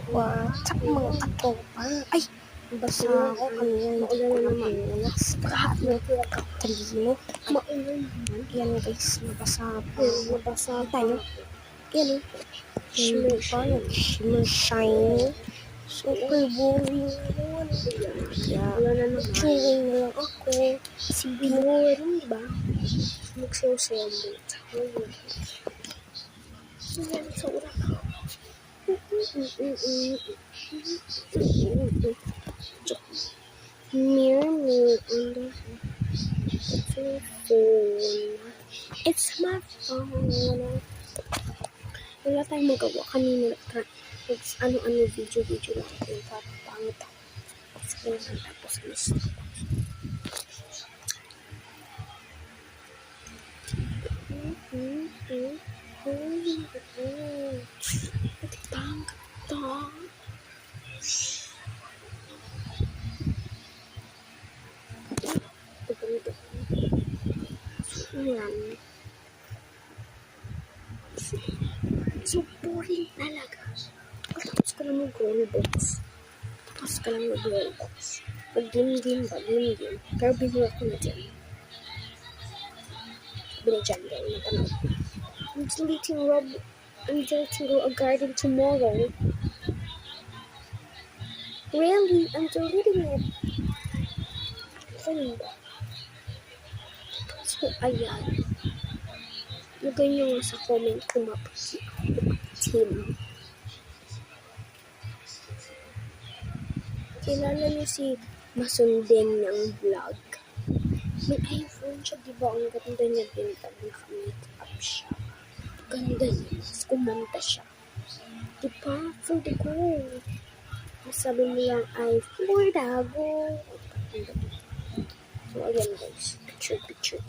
What's up mga katropa? Ay! Basa ako kanina, hindi ko nabunas. Grabe, talino. Yan guys, nabasa pa. Tayo. Yan o. Shimmer pa, nag-shimmer shiny. Super boring naman. Kaya, chewing na lang ako. Si boring, diba? Magsayaw-sayaw mo. Yan, sa urak ako. Mirror me on the phone. It's my phone. Wala tayong magawa kanina. Ano video lang yung parang pangit ako. Tapos list. Yan. So boring talaga. Tapos ka lang mag-rollbox. Mag-game. Pero bigla ko na dyan. Binadyan ganyan na tanong. I'm deleting a garden tomorrow. Really? I'm deleting it. Ano ba? So, ayan. Lagay nyo nga sa comment kung team. Kilala niyo si Masundeng ng vlog. May iPhone siya, diba? Ang ganda niya din pag naka-makeup siya. Ganda niya. Mas kumanta siya. Diba? Hindi ko. Sabi mo lang ay for dago. So, ayan guys. Picture.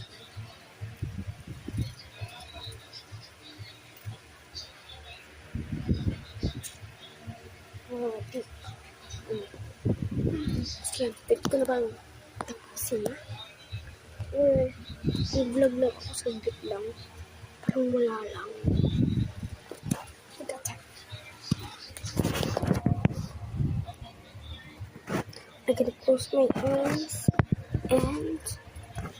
Sige, pwede ko na bang tapusin na? Or, i-vlog lang ako saglit lang. Parang wala lang. I'm gonna close my eyes and